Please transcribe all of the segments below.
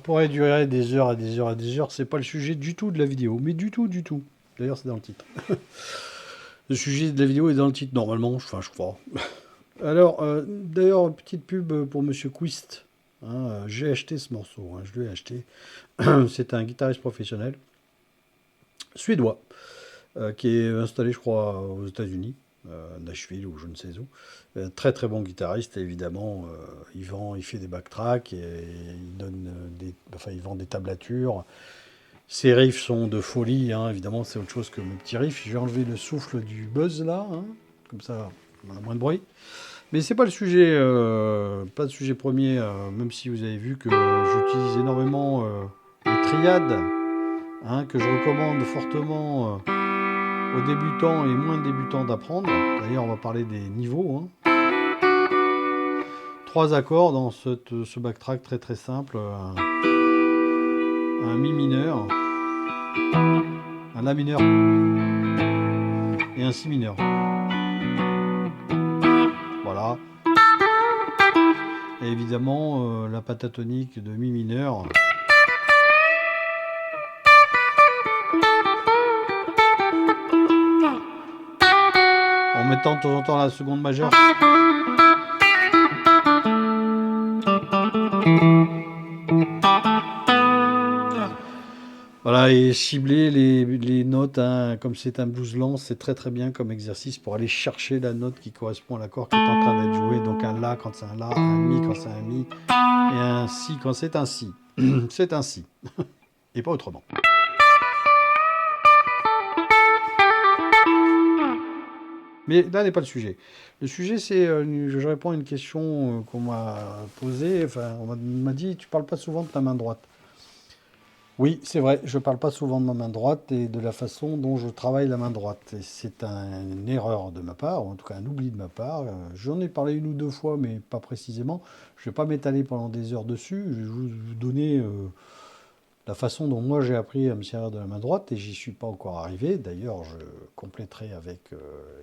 pourrait durer des heures et des heures et des heures. C'est pas le sujet du tout de la vidéo, mais du tout, du tout. D'ailleurs, c'est dans le titre. Le sujet de la vidéo est dans le titre, normalement, enfin, je crois. Alors, d'ailleurs, petite pub pour Monsieur Quist. Hein, j'ai acheté ce morceau, hein, je l'ai acheté. C'est un guitariste professionnel, suédois, qui est installé, je crois, aux États-Unis, Nashville ou je ne sais où. Très très bon guitariste, et évidemment, il fait des backtracks, et il vend des tablatures. Ses riffs sont de folie, hein, évidemment, c'est autre chose que mes petits riffs. Je vais enlever le souffle du buzz là, hein, comme ça, on a moins de bruit. Mais c'est pas le sujet, pas le sujet premier, même si vous avez vu que j'utilise énormément les triades, hein, que je recommande fortement aux débutants et moins débutants d'apprendre. D'ailleurs, on va parler des niveaux. Hein. 3 accords dans ce backtrack très très simple. Un mi mineur, un la mineur et un si mineur. Voilà. Et évidemment, la pentatonique de mi mineur. En mettant de temps en temps la seconde majeure. Voilà, et cibler les notes, hein, comme c'est un blues lent, c'est très très bien comme exercice pour aller chercher la note qui correspond à l'accord qui est en train d'être joué. Donc un la quand c'est un la, un mi quand c'est un mi, et un si quand c'est un si. C'est un si, et pas autrement. Mais là n'est pas le sujet. Le sujet, c'est, je réponds à une question qu'on m'a posée. Enfin, on m'a dit, tu parles pas souvent de ta main droite. Oui, c'est vrai, je parle pas souvent de ma main droite et de la façon dont je travaille la main droite. Et c'est une erreur de ma part, ou en tout cas un oubli de ma part. J'en ai parlé une ou deux fois, mais pas précisément. Je ne vais pas m'étaler pendant des heures dessus. Je vais vous donner la façon dont moi j'ai appris à me servir de la main droite et j'y suis pas encore arrivé. D'ailleurs, je compléterai avec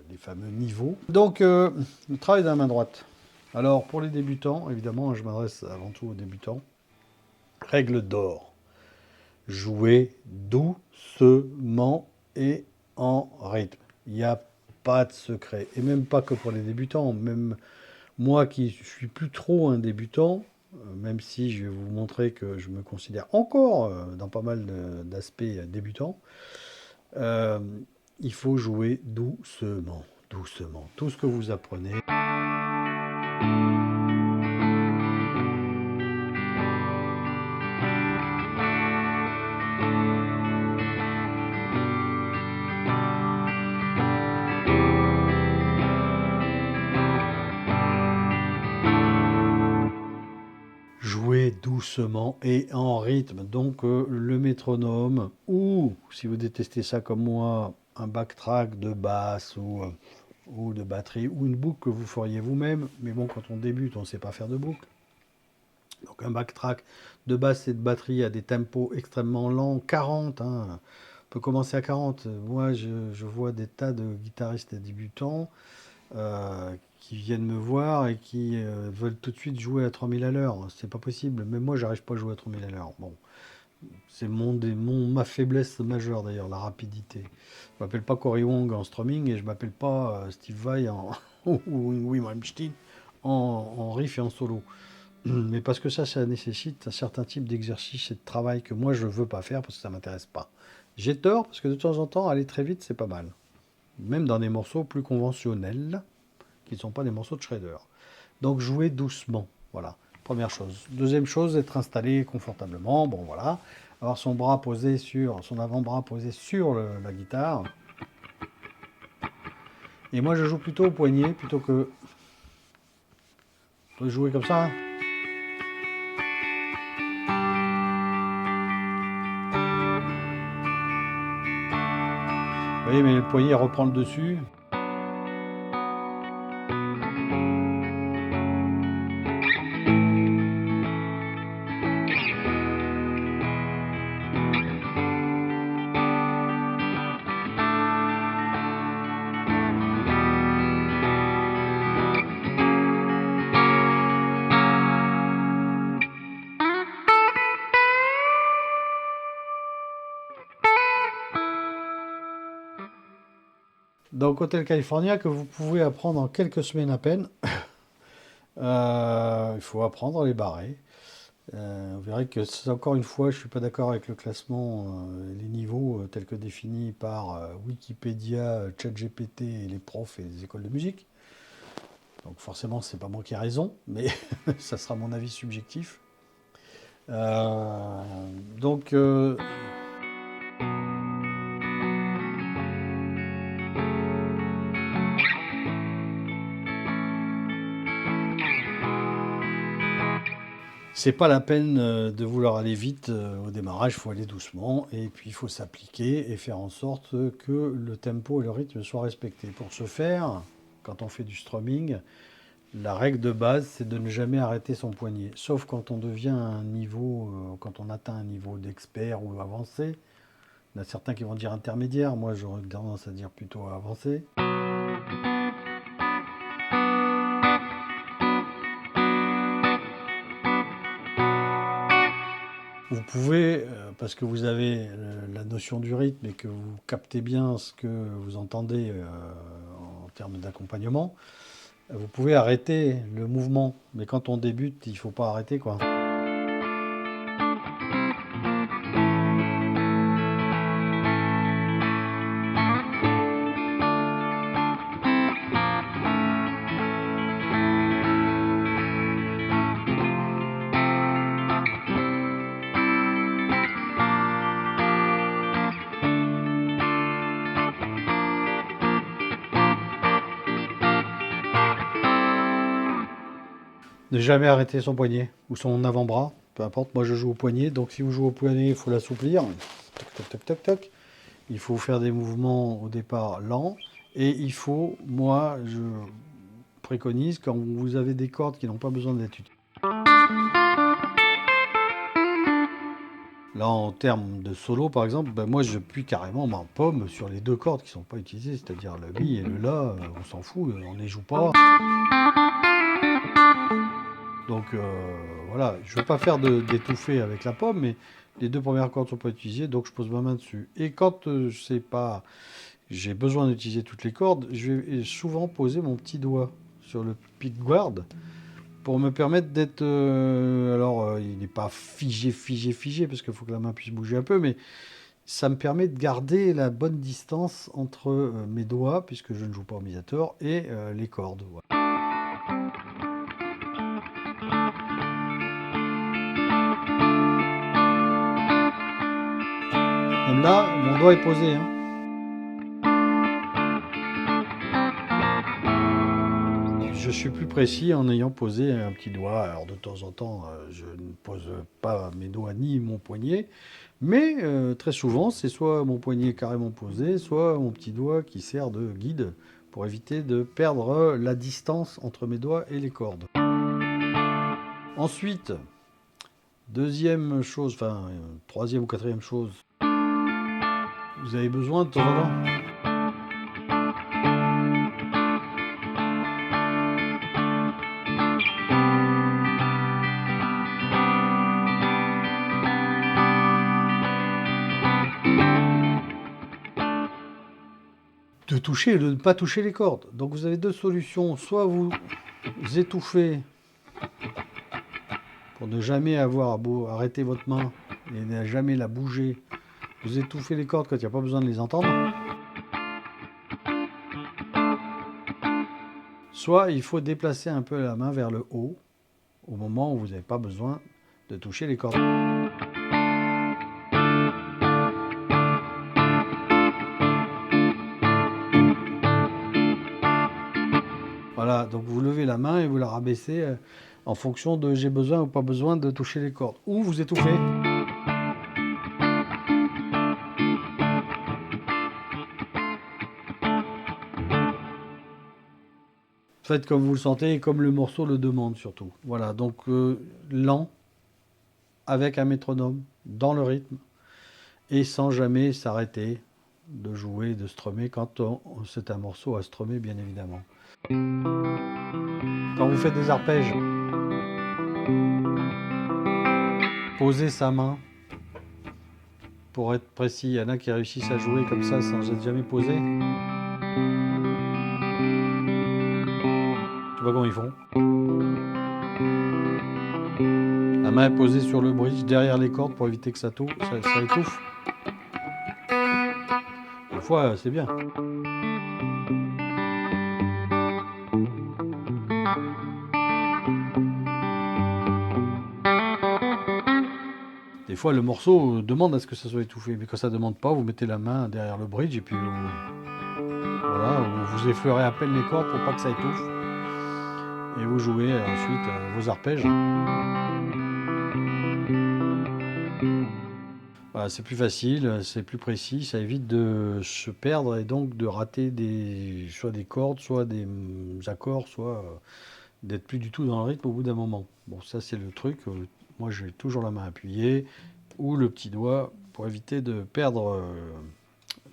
les fameux niveaux. Donc, le travail de la main droite. Alors, pour les débutants, évidemment, je m'adresse avant tout aux débutants. Règle d'or. Jouer doucement et en rythme. Il n'y a pas de secret. Et même pas que pour les débutants. Même moi qui suis plus trop un débutant, même si je vais vous montrer que je me considère encore dans pas mal d'aspects débutants, euh, il faut jouer doucement, doucement. Tout ce que vous apprenez. Jouer doucement et en rythme. Donc le métronome, ou si vous détestez ça comme moi, un backtrack de basse ou de batterie, ou une boucle que vous feriez vous-même. Mais bon, quand on débute, on ne sait pas faire de boucle. Donc un backtrack de basse et de batterie à des tempos extrêmement lents, 40, hein. On peut commencer à 40. Moi, je vois des tas de guitaristes et débutants qui viennent me voir et qui veulent tout de suite jouer à 3000 à l'heure. C'est pas possible. Même moi, j'arrive pas à jouer à 3000 à l'heure. Bon, c'est ma faiblesse majeure d'ailleurs, la rapidité. Je m'appelle pas Cory Wong en strumming et je m'appelle pas Steve Vai ou Wim Malmsteen en riff et en solo. Mais parce que ça nécessite un certain type d'exercice et de travail que moi je veux pas faire parce que ça m'intéresse pas. J'ai tort parce que de temps en temps, aller très vite, c'est pas mal. Même dans des morceaux plus conventionnels, qui ne sont pas des morceaux de shredder. Donc jouer doucement, voilà, première chose. Deuxième chose, être installé confortablement, bon voilà, avoir son avant-bras posé sur la guitare. Et moi je joue plutôt au poignet, plutôt que de jouer comme ça. Vous voyez, mais le poignet reprend le dessus. Donc Hotel California que vous pouvez apprendre en quelques semaines à peine. Il faut apprendre à les barrer. Vous verrez que encore une fois, je ne suis pas d'accord avec le classement, les niveaux tels que définis par Wikipédia, ChatGPT et les profs et les écoles de musique. Donc forcément, c'est pas moi qui ai raison, mais ça sera mon avis subjectif. Euh, donc, c'est pas la peine de vouloir aller vite au démarrage, il faut aller doucement et puis il faut s'appliquer et faire en sorte que le tempo et le rythme soient respectés. Pour ce faire, quand on fait du strumming, la règle de base, c'est de ne jamais arrêter son poignet, sauf quand on devient un niveau, quand on atteint un niveau d'expert ou avancé. Il y en a certains qui vont dire intermédiaire, moi j'aurais tendance à dire plutôt avancé. Vous pouvez, parce que vous avez la notion du rythme et que vous captez bien ce que vous entendez en termes d'accompagnement, vous pouvez arrêter le mouvement. Mais quand on débute, il ne faut pas arrêter, quoi. Ne jamais arrêter son poignet ou son avant-bras, peu importe. Moi, je joue au poignet, donc si vous jouez au poignet, il faut l'assouplir. Toc, toc, toc, toc, toc. Il faut faire des mouvements au départ lents. Et il faut, moi, je préconise, quand vous avez des cordes qui n'ont pas besoin d'être utilisées. Là, en termes de solo, par exemple, ben moi, je appuie carrément ma paume sur les deux cordes qui ne sont pas utilisées, c'est-à-dire le mi et le la, on s'en fout, on ne les joue pas. Donc voilà, je ne veux pas faire d'étouffer avec la pomme, mais les deux premières cordes ne sont pas utilisées, donc je pose ma main dessus. Et quand je sais pas, j'ai besoin d'utiliser toutes les cordes, je vais souvent poser mon petit doigt sur le pickguard pour me permettre d'être... il n'est pas figé, parce qu'il faut que la main puisse bouger un peu, mais ça me permet de garder la bonne distance entre mes doigts, puisque je ne joue pas au Mediator, et les cordes. Voilà. Même là, mon doigt est posé. Hein. Je suis plus précis en ayant posé un petit doigt. Alors de temps en temps, je ne pose pas mes doigts ni mon poignet, mais très souvent, c'est soit mon poignet carrément posé, soit mon petit doigt qui sert de guide pour éviter de perdre la distance entre mes doigts et les cordes. Ensuite, deuxième chose, troisième ou quatrième chose, vous avez besoin de temps en temps de toucher et de ne pas toucher les cordes. Donc vous avez deux solutions. Soit vous étouffez pour ne jamais avoir à arrêter votre main et ne jamais la bouger. Vous étouffez les cordes quand il n'y a pas besoin de les entendre. Soit il faut déplacer un peu la main vers le haut au moment où vous n'avez pas besoin de toucher les cordes. Voilà, donc vous levez la main et vous la rabaissez en fonction de j'ai besoin ou pas besoin de toucher les cordes. Ou vous étouffez. Faites comme vous le sentez et comme le morceau le demande surtout. Voilà, donc lent, avec un métronome, dans le rythme, et sans jamais s'arrêter de jouer, de strummer quand c'est un morceau à strummer bien évidemment. Quand vous faites des arpèges, posez sa main pour être précis. Il y en a qui réussissent à jouer comme ça sans être jamais posé. pas comment ils font. La main est posée sur le bridge derrière les cordes pour éviter que ça étouffe. Des fois, c'est bien. Des fois, le morceau demande à ce que ça soit étouffé, mais quand ça ne demande pas, vous mettez la main derrière le bridge et puis voilà, vous effleurez à peine les cordes pour pas que ça étouffe. Et vous jouez ensuite vos arpèges. Voilà, c'est plus facile, c'est plus précis, ça évite de se perdre et donc de rater soit des cordes, soit des accords, soit d'être plus du tout dans le rythme au bout d'un moment. Bon, ça c'est le truc. Moi j'ai toujours la main appuyée ou le petit doigt pour éviter de perdre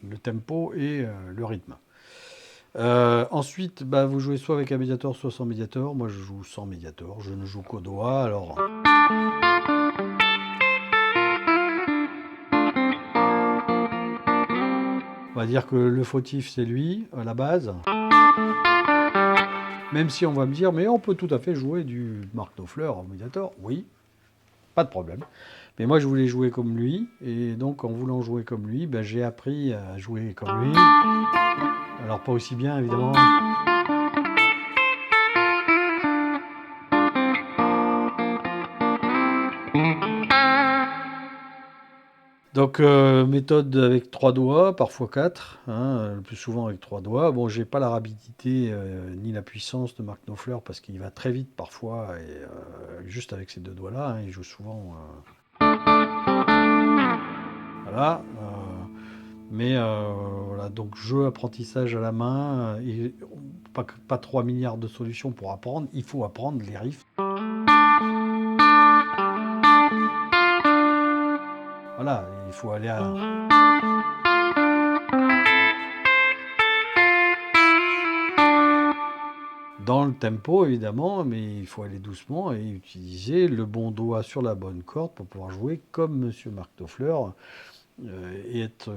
le tempo et le rythme. Ensuite, vous jouez soit avec un médiator, soit sans médiator. Moi je joue sans médiator, je ne joue qu'au doigt. Alors. On va dire que le fautif c'est lui à la base. Même si on va me dire, mais on peut tout à fait jouer du Mark Knopfler en médiator. Oui, pas de problème. Mais moi je voulais jouer comme lui, et donc en voulant jouer comme lui, j'ai appris à jouer comme lui. Alors pas aussi bien évidemment. Donc méthode avec 3 doigts, parfois 4, le plus souvent avec 3 doigts. Bon, j'ai pas la rapidité ni la puissance de Mark Knopfler parce qu'il va très vite parfois, et juste avec ces 2 doigts-là, il joue souvent. Voilà. Mais voilà, donc jeu, apprentissage à la main, et pas 3 milliards de solutions pour apprendre, il faut apprendre les riffs. Voilà, il faut aller dans le tempo évidemment, mais il faut aller doucement et utiliser le bon doigt sur la bonne corde pour pouvoir jouer comme Monsieur Mark Knopfler et être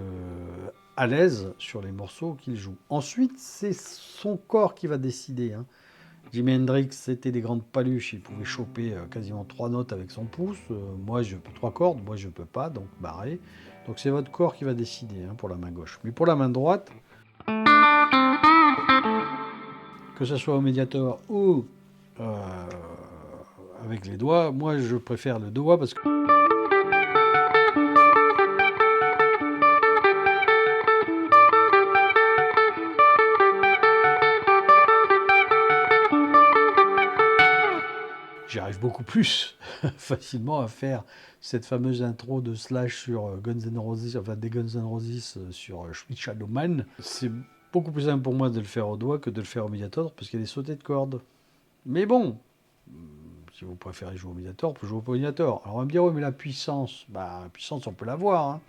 à l'aise sur les morceaux qu'il joue. Ensuite, c'est son corps qui va décider. Jimi Hendrix, c'était des grandes paluches, il pouvait choper quasiment 3 notes avec son pouce. Moi, je peux 3 cordes, moi je peux pas, donc barré. Donc c'est votre corps qui va décider pour la main gauche. Mais pour la main droite, que ce soit au médiator ou avec les doigts, moi je préfère le doigt parce que j'arrive beaucoup plus facilement à faire cette fameuse intro de Slash sur Guns N' Roses, enfin des Guns N' Roses sur Sweet Shadow Man. C'est beaucoup plus simple pour moi de le faire au doigt que de le faire au médiator parce qu'il y a des sautées de cordes. Mais bon, si vous préférez jouer au médiator, on peut jouer au médiator. Alors on va me dire, oui mais la puissance, la puissance on peut l'avoir.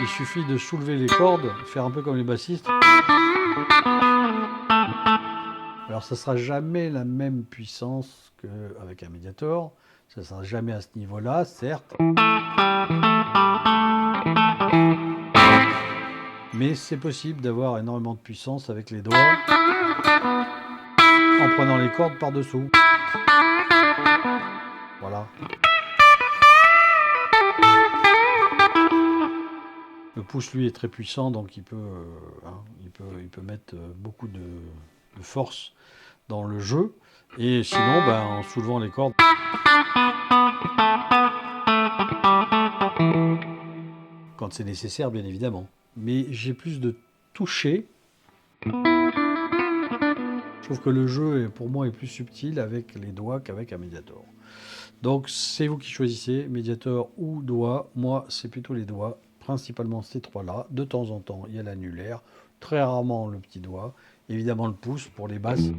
Il suffit de soulever les cordes, faire un peu comme les bassistes. Alors ça ne sera jamais la même puissance qu'avec un médiator, ça ne sera jamais à ce niveau-là, certes. Mais c'est possible d'avoir énormément de puissance avec les doigts en prenant les cordes par-dessous. Voilà. Le pouce, lui, est très puissant, donc il peut mettre beaucoup de force dans le jeu. Et sinon, en soulevant les cordes, quand c'est nécessaire, bien évidemment. Mais j'ai plus de toucher. Je trouve que le jeu, pour moi, est plus subtil avec les doigts qu'avec un médiator. Donc, c'est vous qui choisissez, médiator ou doigt. Moi, c'est plutôt les doigts. Principalement ces 3-là. De temps en temps, il y a l'annulaire. Très rarement le petit doigt. Évidemment, le pouce pour les basses.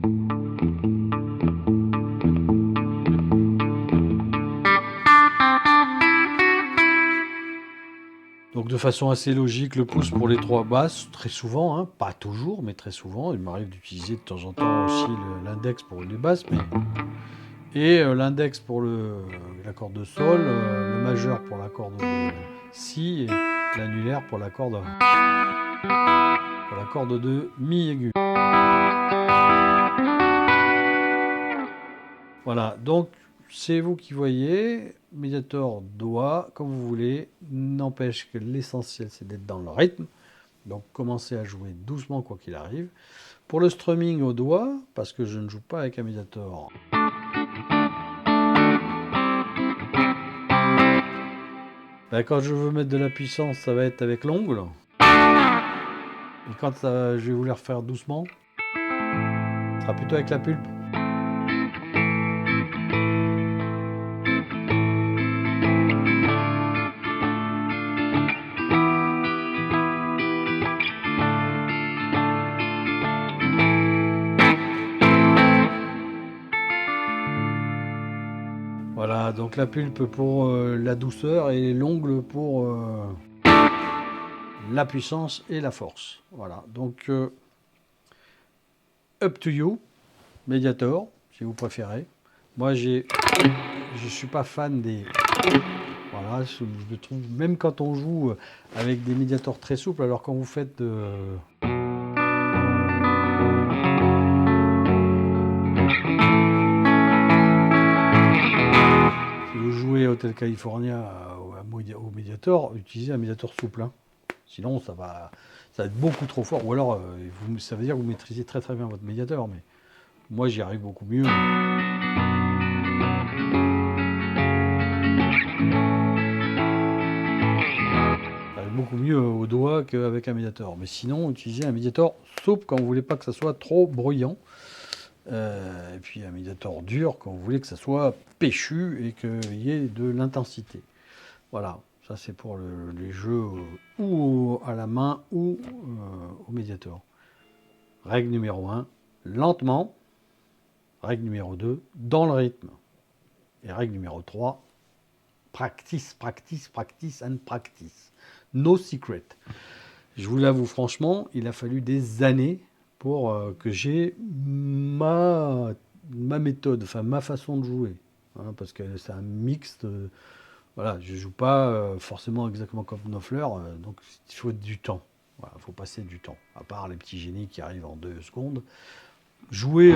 Donc de façon assez logique, le pouce pour les 3 basses, très souvent, pas toujours, mais très souvent. Il m'arrive d'utiliser de temps en temps aussi l'index pour les basses. Et l'index pour la corde de sol, le majeur pour la corde de si et l'annulaire pour la corde de mi aigu. Voilà, donc c'est vous qui voyez, médiator doigt, comme vous voulez, n'empêche que l'essentiel c'est d'être dans le rythme, donc commencez à jouer doucement quoi qu'il arrive. Pour le strumming au doigt, parce que je ne joue pas avec un médiator, ben, quand je veux mettre de la puissance, ça va être avec l'ongle, et quand je vais vouloir faire doucement, ce sera plutôt avec la pulpe. Voilà, donc la pulpe pour la douceur et l'ongle pour la puissance et la force. Voilà, donc up to you, médiator, si vous préférez. Moi, je suis pas fan des... Voilà, je trouve, même quand on joue avec des médiators très souples, alors quand vous faites... si vous jouez à Hotel California au médiator, utilisez un médiator souple. Hein. Sinon, ça va être beaucoup trop fort. Ou alors, ça veut dire que vous maîtrisez très très bien votre médiator. Mais moi, j'y arrive beaucoup mieux. Beaucoup mieux au doigt qu'avec un médiator. Mais sinon, utilisez un médiator souple quand vous voulez pas que ça soit trop bruyant. Et puis un médiator dur quand vous voulez que ça soit péchu et qu'il y ait de l'intensité. Voilà, ça c'est pour les jeux ou à la main ou au médiator. Règle numéro 1, lentement. Règle numéro 2, dans le rythme. Et règle numéro 3, practice, practice, practice and practice. No secret. Je vous l'avoue franchement, il a fallu des années pour que j'ai ma méthode, enfin ma façon de jouer. Hein, parce que c'est un mixte. Voilà, je ne joue pas forcément exactement comme Knopfler, donc il faut du temps. Voilà, il faut passer du temps. À part les petits génies qui arrivent en 2 secondes. Jouer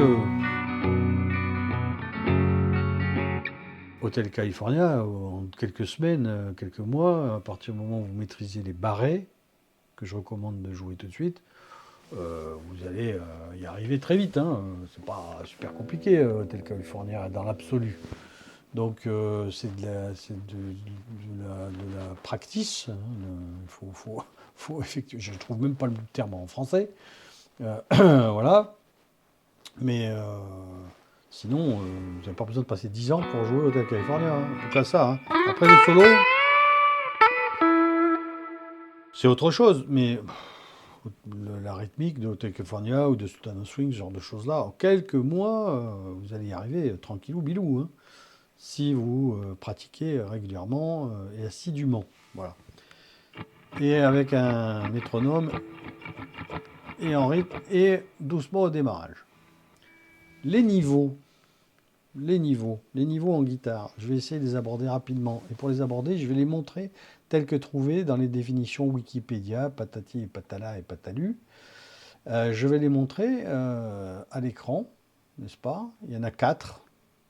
Hotel California en quelques semaines, quelques mois, à partir du moment où vous maîtrisez les barrés, que je recommande de jouer tout de suite, vous allez y arriver très vite. Hein. C'est pas super compliqué, Hotel California, dans l'absolu. Donc c'est de la practice. Hein. Faut effectuer. Je ne trouve même pas le terme en français. Voilà. Mais sinon, vous n'avez pas besoin de passer 10 ans pour jouer au Hotel California. Hein. En tout cas ça. Hein. Après le solo, c'est autre chose. Mais la rythmique de Hotel California ou de Sultana Swing, ce genre de choses-là, en quelques mois, vous allez y arriver tranquillou bilou. Hein. Si vous pratiquez régulièrement et assidûment. Voilà. Et avec un métronome et en rythme et doucement au démarrage. Les niveaux en guitare, je vais essayer de les aborder rapidement. Et pour les aborder, je vais les montrer tels que trouvés dans les définitions Wikipédia, patati et patala et patalu. Je vais les montrer à l'écran, n'est-ce pas? Il y en a 4.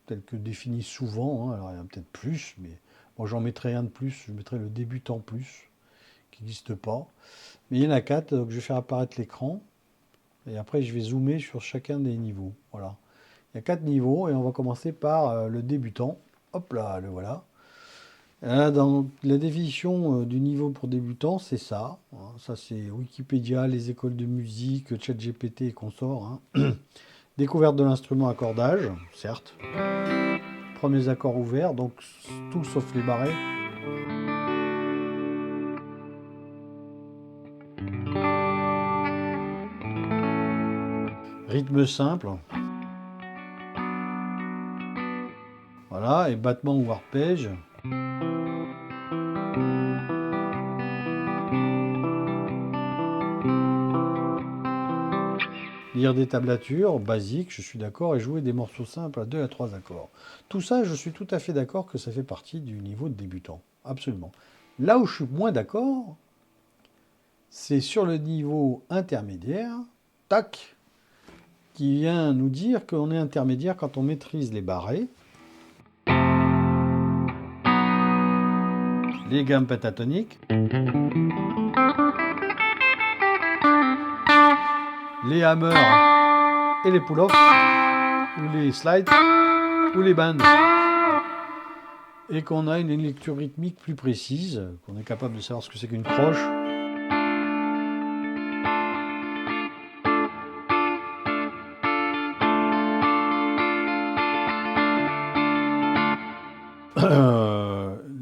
Tel que défini souvent, hein. Alors il y en a peut-être plus, mais moi j'en mettrai un de plus, je mettrai le débutant plus, qui n'existe pas. Mais il y en a 4, donc je vais faire apparaître l'écran, et après je vais zoomer sur chacun des niveaux. Voilà. Il y a 4 niveaux, et on va commencer par le débutant. Hop là, le voilà. Là, dans la définition du niveau pour débutant, c'est ça. Hein. Ça c'est Wikipédia, les écoles de musique, ChatGPT et consorts. Hein. Découverte de l'instrument à cordage, certes. Premiers accords ouverts, donc tout sauf les barrés. Rythme simple. Voilà, et battement ou arpège. lire des tablatures basiques, je suis d'accord, et jouer des morceaux simples à 2 à 3 accords. Tout ça, je suis tout à fait d'accord que ça fait partie du niveau de débutant. Absolument. Là où je suis moins d'accord, c'est sur le niveau intermédiaire, tac, qui vient nous dire qu'on est intermédiaire quand on maîtrise les barrés, les gammes pentatoniques, les hammers et les pull-offs, ou les slides, ou les bands. Et qu'on a une lecture rythmique plus précise, qu'on est capable de savoir ce que c'est qu'une croche.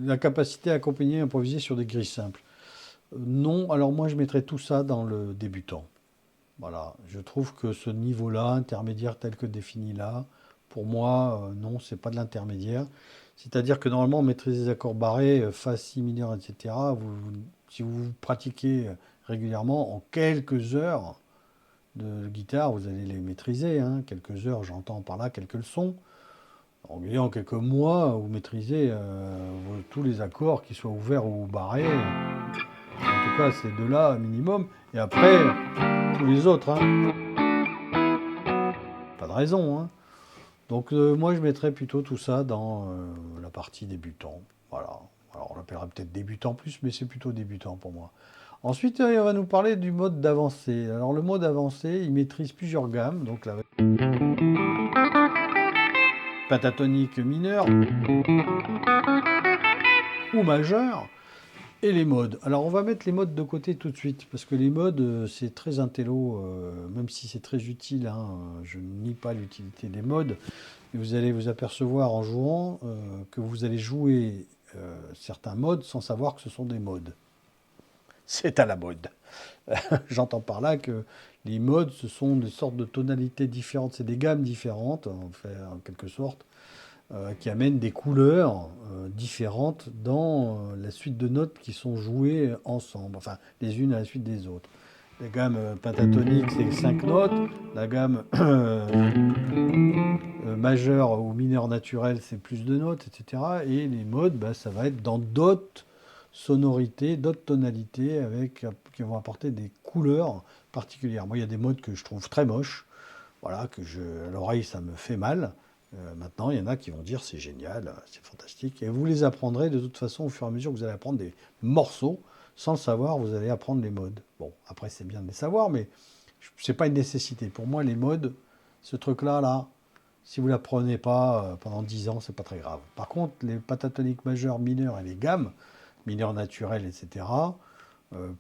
La capacité à accompagner et improviser sur des grilles simples. Non, alors moi je mettrais tout ça dans le débutant. Voilà, je trouve que ce niveau-là, intermédiaire tel que défini là, pour moi, non, c'est pas de l'intermédiaire. C'est-à-dire que normalement, on maîtrise des accords barrés, fa, si mineur, etc. Si vous pratiquez régulièrement, en quelques heures de guitare, vous allez les maîtriser. Hein. Quelques heures, j'entends par là quelques leçons. En quelques mois, vous maîtrisez tous les accords, qu'ils soient ouverts ou barrés. En tout cas, ces deux-là, minimum. Et après, tous les autres. Hein. Pas de raison. Hein. Donc moi, je mettrais plutôt tout ça dans la partie débutant. Voilà. Alors, on l'appellera peut-être débutant plus, mais c'est plutôt débutant pour moi. Ensuite, on va nous parler du mode d'avancée. Alors, le mode avancé, il maîtrise plusieurs gammes. Donc, la pentatonique mineure ou majeure. Et les modes. Alors on va mettre les modes de côté tout de suite, parce que les modes, c'est très intello, même si c'est très utile, hein, je ne nie pas l'utilité des modes, mais vous allez vous apercevoir en jouant que vous allez jouer certains modes sans savoir que ce sont des modes. C'est à la mode. J'entends par là que les modes, ce sont des sortes de tonalités différentes, c'est des gammes différentes, en fait, en quelque sorte, qui amènent des couleurs différentes dans la suite de notes qui sont jouées ensemble, enfin les unes à la suite des autres. La gamme pentatonique, c'est 5 notes. La gamme majeure ou mineure naturelle, c'est plus de notes, etc. Et les modes, bah, ça va être dans d'autres sonorités, d'autres tonalités qui vont apporter des couleurs particulières. Moi, il y a des modes que je trouve très moches. Voilà, à l'oreille, ça me fait mal. Maintenant, il y en a qui vont dire c'est génial, c'est fantastique. Et vous les apprendrez de toute façon au fur et à mesure que vous allez apprendre des morceaux. Sans le savoir, vous allez apprendre les modes. Bon, après, c'est bien de les savoir, mais c'est pas une nécessité. Pour moi, les modes, ce truc-là, là, si vous ne l'apprenez pas pendant 10 ans, c'est pas très grave. Par contre, les pentatoniques majeures, mineures et les gammes, mineures naturelles, etc.,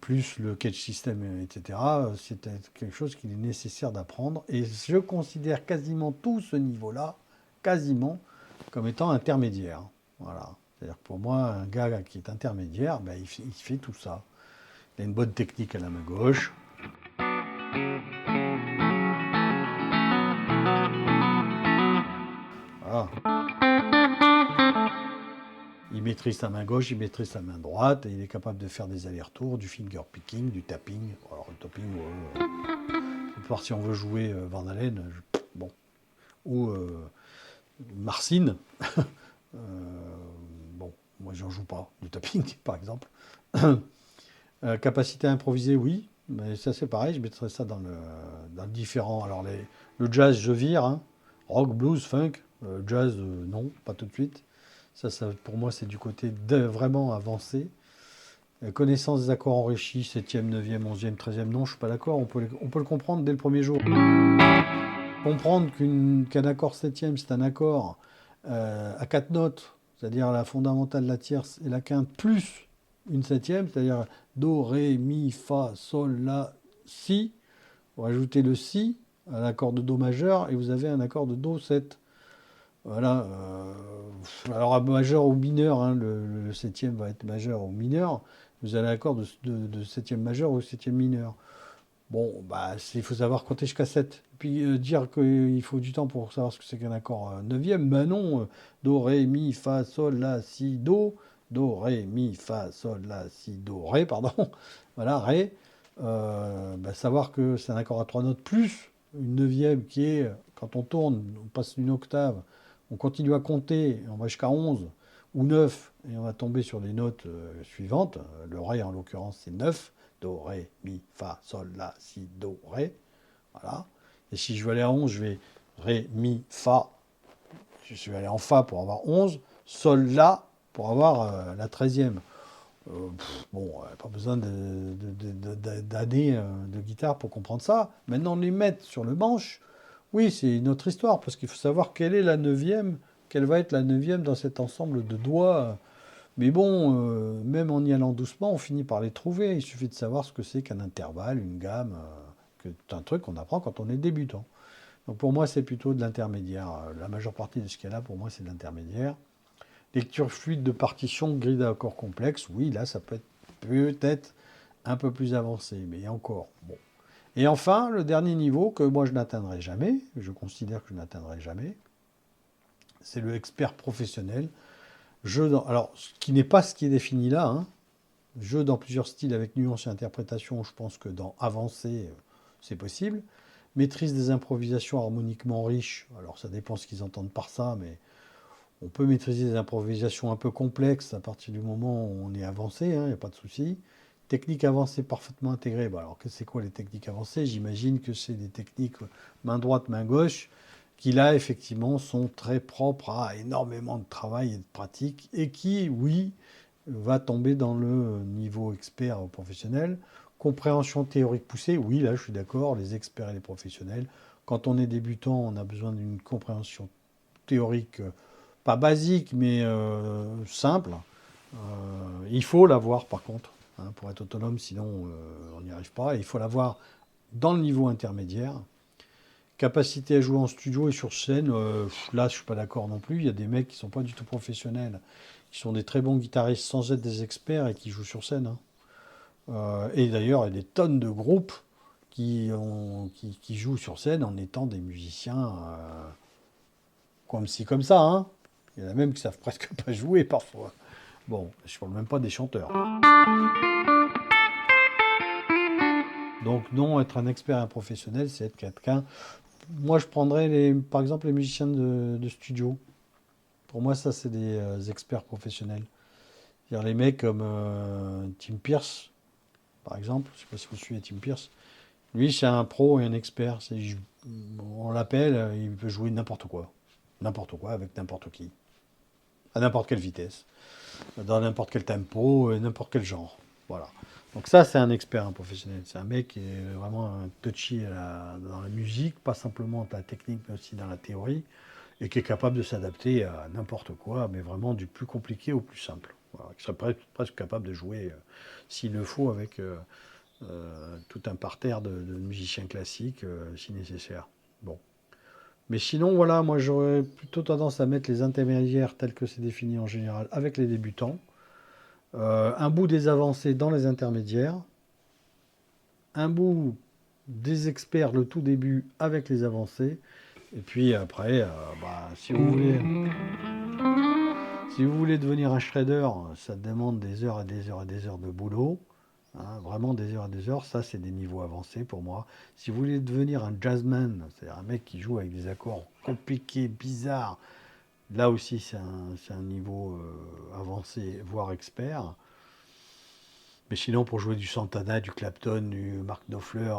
plus le catch system, etc., c'est quelque chose qu'il est nécessaire d'apprendre. Et je considère quasiment tout ce niveau-là, quasiment, comme étant intermédiaire. Voilà. C'est-à-dire que pour moi, un gars qui est intermédiaire, ben, il fait tout ça. Il a une bonne technique à la main gauche. Voilà. Il maîtrise sa main gauche, il maîtrise sa main droite, et il est capable de faire des allers-retours, du finger picking, du tapping. Alors le tapping, si on veut jouer Van Halen, bon, ou Marcine, bon, moi j'en joue pas, du tapping par exemple. Capacité à improviser, oui, mais ça c'est pareil, je mettrais ça dans le différent. Alors le jazz, je vire, hein. Rock, blues, funk, jazz, non, pas tout de suite. Ça, pour moi, c'est du côté vraiment avancé. Connaissance des accords enrichis, 7e, 9e, 11e, 13e, non, je suis pas d'accord, on peut le comprendre dès le premier jour. Comprendre qu'un accord 7e, c'est un accord à 4 notes, c'est-à-dire la fondamentale, la tierce et la quinte, plus une 7e, c'est-à-dire Do, Ré, Mi, Fa, Sol, La, Si. Vous rajoutez le Si à l'accord de Do majeur et vous avez un accord de Do 7. Voilà. Alors, majeur ou mineur, hein, le 7e va être majeur ou mineur. Vous avez l'accord de 7e majeur ou 7e mineur. Bon, bah, il faut savoir compter jusqu'à 7. Puis dire qu'il faut du temps pour savoir ce que c'est qu'un accord 9e, ben non. Do, Ré, Mi, Fa, Sol, La, Si, Do. Do, Ré, Mi, Fa, Sol, La, Si, Do, Ré, pardon. Voilà, Ré. Savoir que c'est un accord à 3 notes plus une neuvième qui est, quand on tourne, on passe une octave, on continue à compter, on va jusqu'à 11 ou 9, et on va tomber sur les notes suivantes. Le Ré, en l'occurrence, c'est 9. Do, Ré, Mi, Fa, Sol, La, Si, Do, Ré. Voilà. Et si je veux aller à 11, je vais Ré, Mi, Fa. Je vais aller en Fa pour avoir 11. Sol, La pour avoir la 13e. Bon, pas besoin d'années de guitare pour comprendre ça. Maintenant, les mettre sur le manche, oui, c'est une autre histoire, parce qu'il faut savoir quelle est la neuvième, quelle va être la neuvième dans cet ensemble de doigts. Mais bon, même en y allant doucement, on finit par les trouver. Il suffit de savoir ce que c'est qu'un intervalle, une gamme, que c'est un truc qu'on apprend quand on est débutant. Donc pour moi, c'est plutôt de l'intermédiaire. La majeure partie de ce qu'il y a là, pour moi, c'est de l'intermédiaire. Lecture fluide de partition, grille d'accords complexes, oui, là, ça peut être peut-être un peu plus avancé, mais encore, bon. Et enfin, le dernier niveau que moi je n'atteindrai jamais, je considère que je n'atteindrai jamais, c'est le expert professionnel. Alors, ce qui n'est pas ce qui est défini là, hein. Jeu dans plusieurs styles avec nuances et interprétation, je pense que dans avancé, c'est possible. Maîtrise des improvisations harmoniquement riches, alors ça dépend ce qu'ils entendent par ça, mais on peut maîtriser des improvisations un peu complexes à partir du moment où on est avancé, il n'y a pas de souci. Techniques avancées parfaitement intégrées. Bon, alors, c'est quoi les techniques avancées? J'imagine que c'est des techniques main droite, main gauche, qui là, effectivement, sont très propres à énormément de travail et de pratique, et qui, oui, va tomber dans le niveau expert professionnel. Compréhension théorique poussée, oui, là, je suis d'accord, les experts et les professionnels. Quand on est débutant, on a besoin d'une compréhension théorique pas basique, mais simple. Il faut l'avoir par contre, hein, pour être autonome, sinon on n'y arrive pas. Il faut l'avoir dans le niveau intermédiaire. Capacité à jouer en studio et sur scène, là je suis pas d'accord non plus. Il y a des mecs qui sont pas du tout professionnels, qui sont des très bons guitaristes sans être des experts et qui jouent sur scène, hein. Et d'ailleurs, il y a des tonnes de groupes qui jouent sur scène en étant des musiciens comme ci, comme ça, hein. Il y en a même qui savent presque pas jouer parfois. Bon, je parle même pas des chanteurs. Donc non, être un expert et un professionnel, c'est être quelqu'un. Moi, je prendrais par exemple les musiciens de studio. Pour moi, ça, c'est des experts professionnels. C'est-à-dire les mecs comme Tim Pierce, par exemple. Je ne sais pas si vous suivez Tim Pierce. Lui, c'est un pro et un expert. On l'appelle, il peut jouer n'importe quoi. N'importe quoi, avec n'importe qui. À n'importe quelle vitesse. Dans n'importe quel tempo, n'importe quel genre. Voilà. Donc ça, c'est un expert, un professionnel. C'est un mec qui est vraiment un touchy dans la musique, pas simplement dans la technique, mais aussi dans la théorie, et qui est capable de s'adapter à n'importe quoi, mais vraiment du plus compliqué au plus simple. Voilà. Qui serait presque capable de jouer, s'il le faut, avec tout un parterre de musiciens classiques, si nécessaire. Bon. Mais sinon, voilà, moi j'aurais plutôt tendance à mettre les intermédiaires tels que c'est défini en général avec les débutants. Un bout des avancées dans les intermédiaires, un bout des experts le tout début avec les avancées, et puis après, si vous voulez devenir un shredder, ça demande des heures et des heures et des heures de boulot, hein, vraiment des heures et des heures, ça c'est des niveaux avancés pour moi. Si vous voulez devenir un jazzman, c'est-à-dire un mec qui joue avec des accords compliqués, bizarres, là aussi c'est un niveau avancé, voire expert. Mais sinon, pour jouer du Santana, du Clapton, du Mark Knopfler,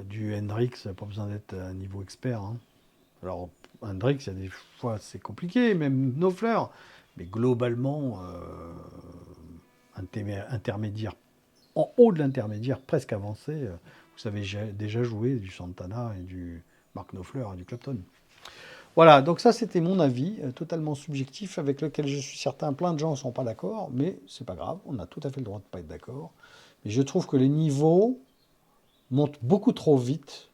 du Hendrix, pas besoin d'être un niveau expert, hein. Alors, Hendrix, il y a des fois, c'est compliqué, même Knopfler. Mais globalement, intermédiaire, en haut de l'intermédiaire, presque avancé, vous savez déjà jouer du Santana et du Mark Knopfler et du Clapton. Voilà, donc ça c'était mon avis, totalement subjectif, avec lequel je suis certain plein de gens ne sont pas d'accord, mais c'est pas grave, on a tout à fait le droit de ne pas être d'accord. Mais je trouve que les niveaux montent beaucoup trop vite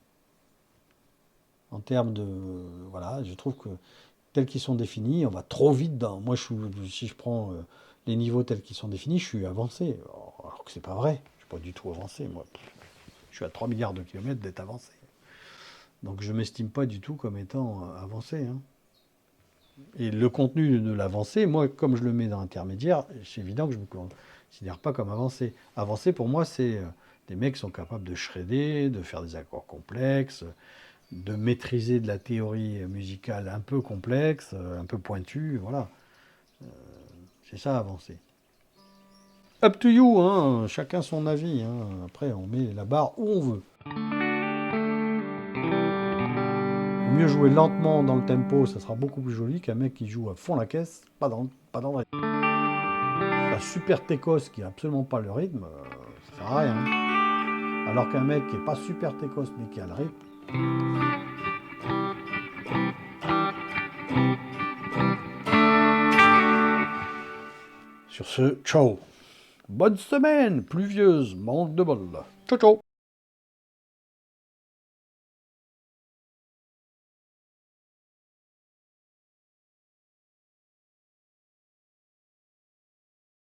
en termes de... Voilà, je trouve que tels qu'ils sont définis, on va trop vite dans... Moi, si je prends les niveaux tels qu'ils sont définis, je suis avancé. Alors que c'est pas vrai, je suis pas du tout avancé, moi. Je suis à 3 milliards de kilomètres d'être avancé. Donc je ne m'estime pas du tout comme étant avancé, hein. Et le contenu de l'avancée, moi, comme je le mets dans l'intermédiaire, c'est évident que je ne me considère pas comme avancé. Avancé, pour moi, c'est des mecs qui sont capables de shredder, de faire des accords complexes, de maîtriser de la théorie musicale un peu complexe, un peu pointue, voilà. C'est ça, avancer. Up to you, hein, chacun son avis. Hein. Après, on met la barre où on veut. Vaut mieux jouer lentement dans le tempo, ça sera beaucoup plus joli qu'un mec qui joue à fond la caisse, pas dans le rythme. La super técos qui n'a absolument pas le rythme, ça sert à rien. Alors qu'un mec qui n'est pas super técos mais qui a le rythme. Sur ce, ciao. Bonne semaine, pluvieuse, manque de bol. Ciao, ciao.